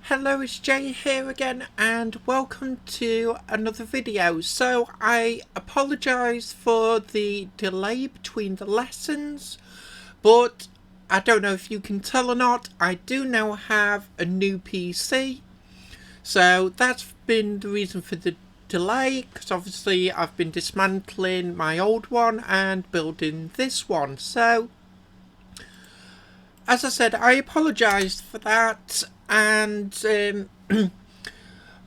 Hello, it's Jay here again and welcome to another video. So I apologise for the delay between the lessons, but I don't know if you can tell or not, I do now have a new PC. So that's been the reason for the delay, because obviously I've been dismantling my old one and building this one. So as I said, I apologise for that, and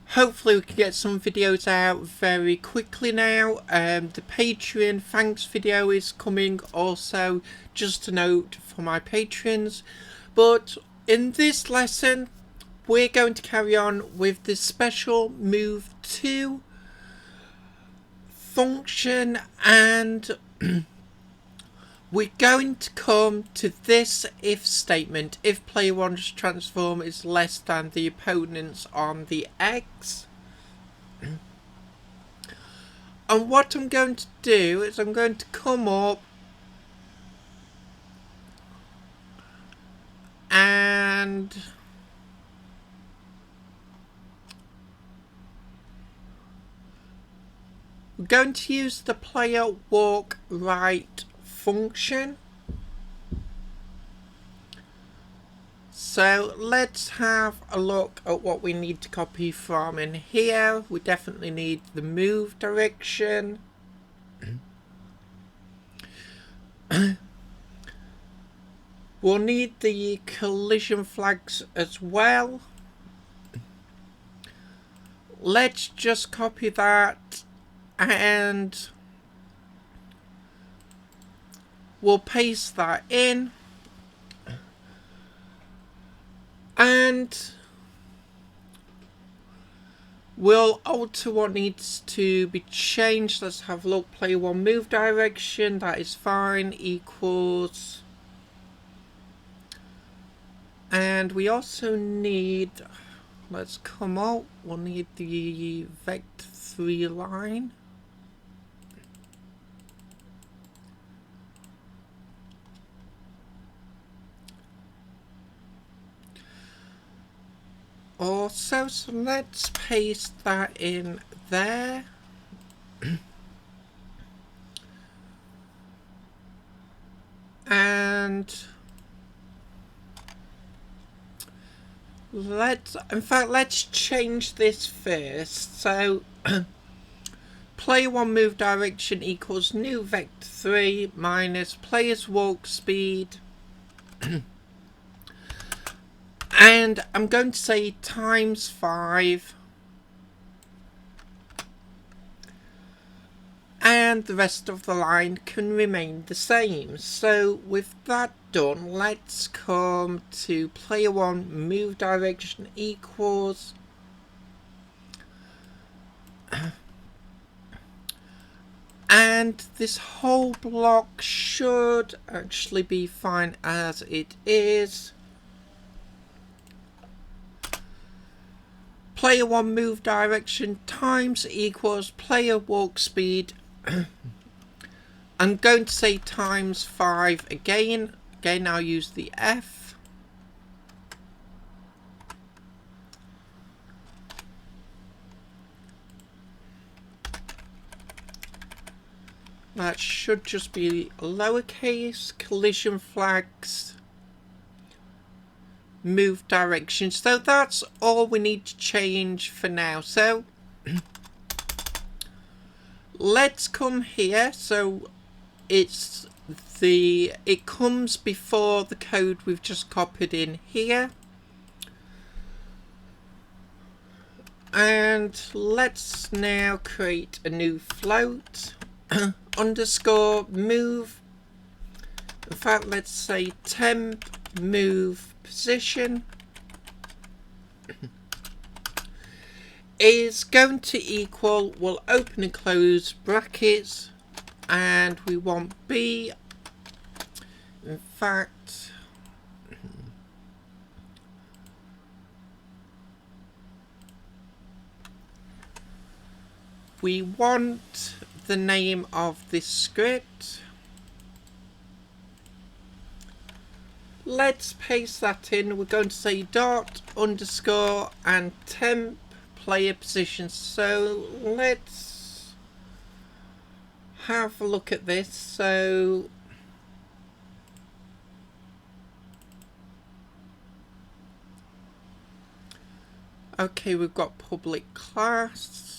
hopefully we can get some videos out very quickly now. The Patreon thanks video is coming also, just a note for my patrons. But in this lesson, we're going to carry on with the special move to function, and we're going to come to this if statement. If player 1's transform is less than the opponent's on the X. And what I'm going to do is I'm going to come up and we're going to use the player walk right function. So let's have a look at what we need to copy from in here. We definitely need the move direction. We'll need the collision flags as well. Let's just copy that and we'll paste that in, and we'll alter what needs to be changed. Let's have a look. Player 1 move direction, that is fine, equals, and we also need, let's come out, we'll need the vector 3 line. Also, so let's paste that in there. And let's change this first. So player 1 move direction equals new vector 3 minus player's walk speed. And I'm going to say times 5. And the rest of the line can remain the same. So with that done, let's come to player 1 move direction equals and this whole block should actually be fine as it is. Player 1 move direction times equals player walk speed. I'm going to say times 5 again. Again, I'll use the F. That should just be lowercase, collision flags, move direction. So that's all we need to change for now. So let's come here. So it comes before the code we've just copied in here. And let's now create a new float. Underscore move. In fact, let's say temp move position is going to equal, we'll open and close brackets, and we want B. In fact, we want the name of this script. let's paste that in. We're going to say dot underscore and temp player position. So let's have a look at this. So okay, we've got public class.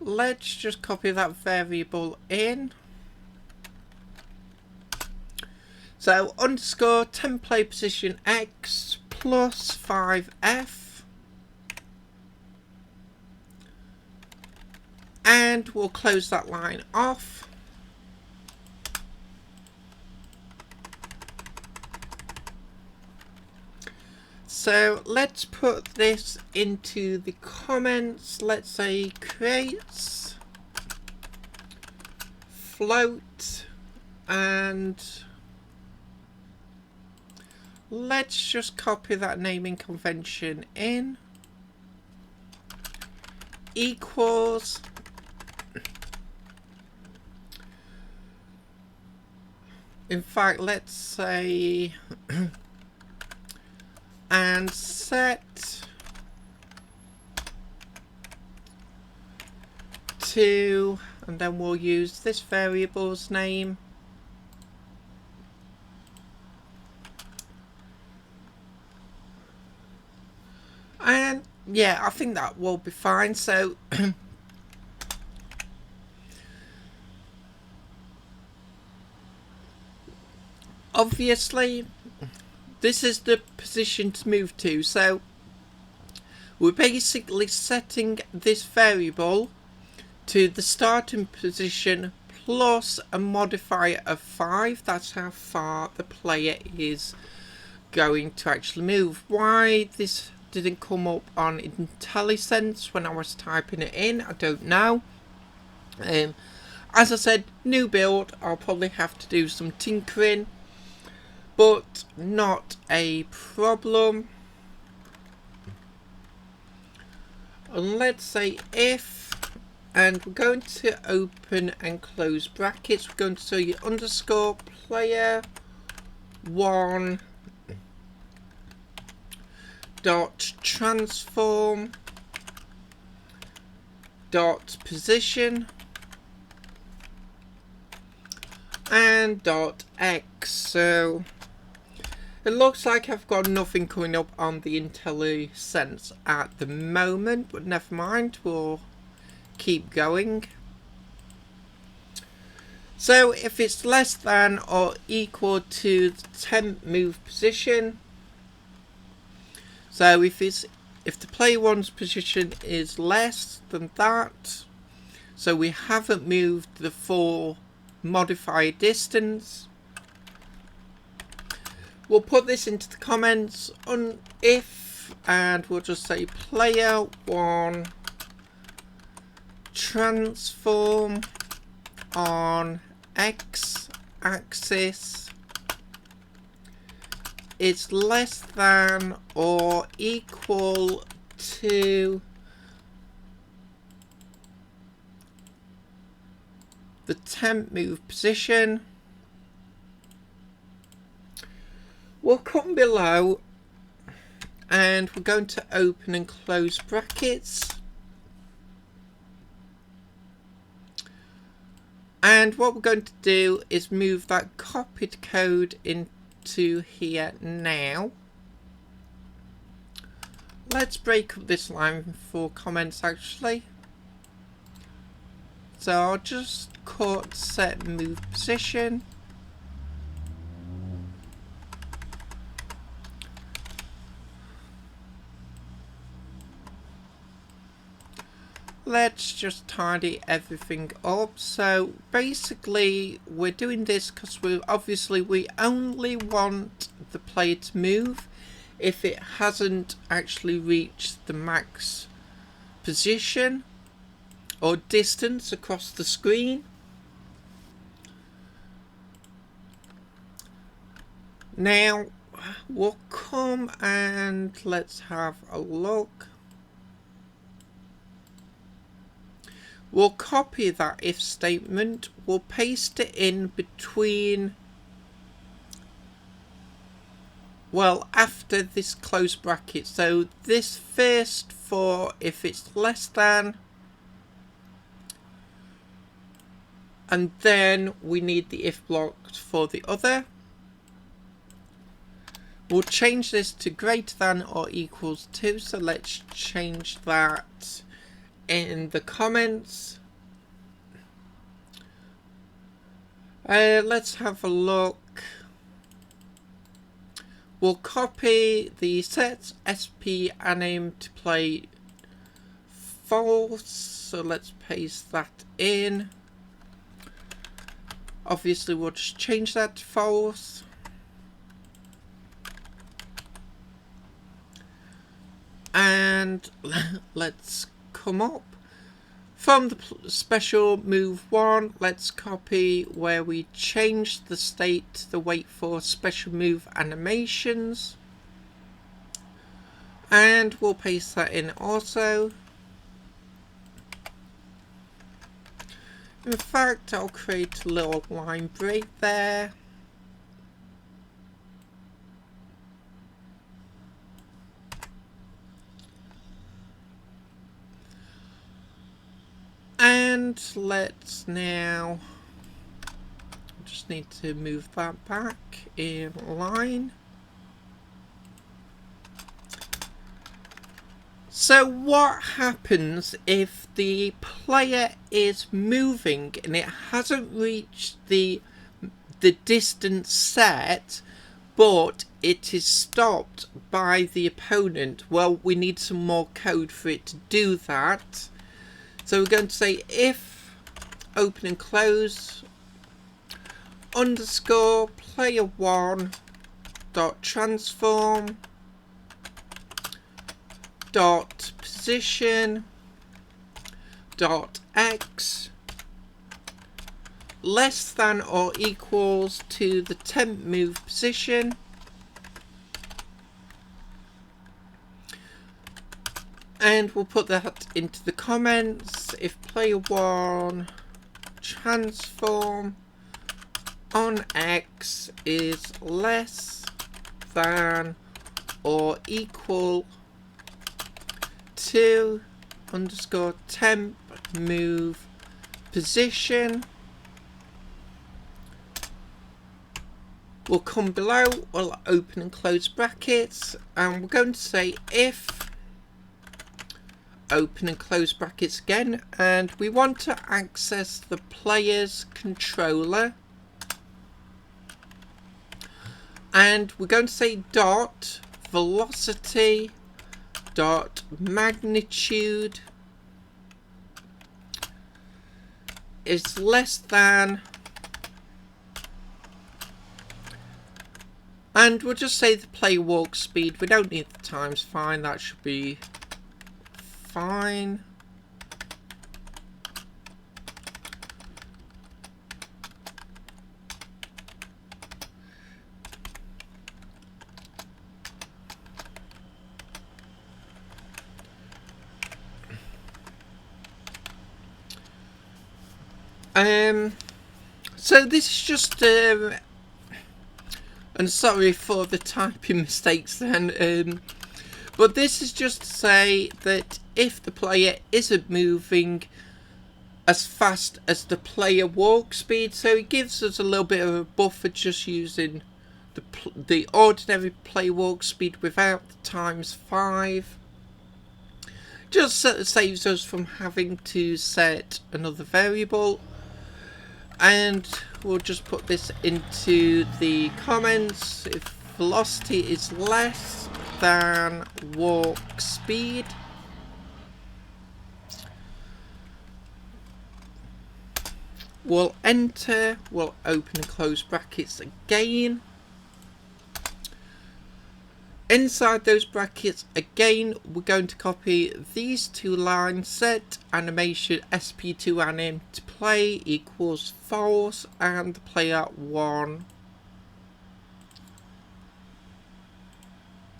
Let's just copy that variable in. So underscore template position x plus 5f. And we'll close that line off. So let's put this into the comments. Let's say creates float, and let's just copy that naming convention in. Equals in fact, let's say and set to, and then we'll use this variable's name. And yeah, I think that will be fine. So obviously this is the position to move to. So we're basically setting this variable to the starting position plus a modifier of 5. That's how far the player is going to actually move. Why this didn't come up on IntelliSense when I was typing it in, I don't know. As I said, new build, I'll probably have to do some tinkering, but not a problem. And let's say if, and we're going to open and close brackets. We're going to say underscore player 1 dot transform dot position and dot x. So it looks like I've got nothing coming up on the IntelliSense at the moment, but never mind, we'll keep going. So if it's less than or equal to the temp move position, so if the player 1's position is less than that, so we haven't moved the full modifier distance, we'll put this into the comments on if, and we'll just say player 1 transform on x axis is less than or equal to the temp move position. We'll come below and we're going to open and close brackets. And what we're going to do is move that copied code into here now. Let's break up this line for comments actually. So I'll just cut set move position. Let's just tidy everything up. So basically we're doing this because we only want the player to move if it hasn't actually reached the max position or distance across the screen. Now we'll come and let's have a look. We'll copy that if statement, we'll paste it in between, well, after this close bracket. So this first for if it's less than, and then we need the if block for the other. We'll change this to greater than or equals to, so let's change that in the comments. Let's have a look. We'll copy the set sp anim to play false, so let's paste that in. Obviously we'll just change that to false. And let's come up from the special move 1. Let's copy where we changed the state to the wait for special move animations, and we'll paste that in also. In fact, I'll create a little line break there. And let's now just need to move that back in line. So what happens if the player is moving and it hasn't reached the distance set, but it is stopped by the opponent? Well, we need some more code for it to do that. So we're going to say if open and close underscore player1 dot transform dot position dot x less than or equals to the temp move position, and we'll put that into the comments. If player1 transform on x is less than or equal to underscore temp move position, we'll come below, we'll open and close brackets, and we're going to say if open and close brackets again, and we want to access the player's controller, and we're going to say dot velocity dot magnitude is less than, and we'll just say the player walk speed. We don't need the times, fine, that should be fine. So this is just and sorry for the typing mistakes then, but this is just to say that if the player isn't moving as fast as the player walk speed, so it gives us a little bit of a buffer just using the ordinary player walk speed without the ×5. Just saves us from having to set another variable. And we'll just put this into the comments. If velocity is less than walk speed, we'll enter, we'll open and close brackets again. Inside those brackets again, we're going to copy these two lines, set animation sp2 anim to play equals false, and player 1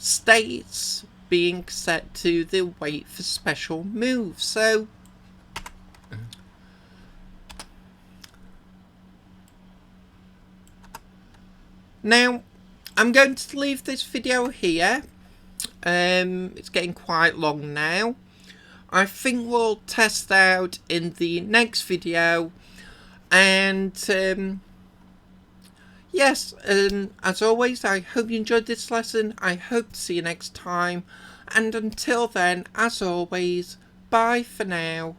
states being set to the wait for special move. So now I'm going to leave this video here. It's getting quite long now. I think we'll test out in the next video, and yes, as always, I hope you enjoyed this lesson. I hope to see you next time, and until then, as always, bye for now.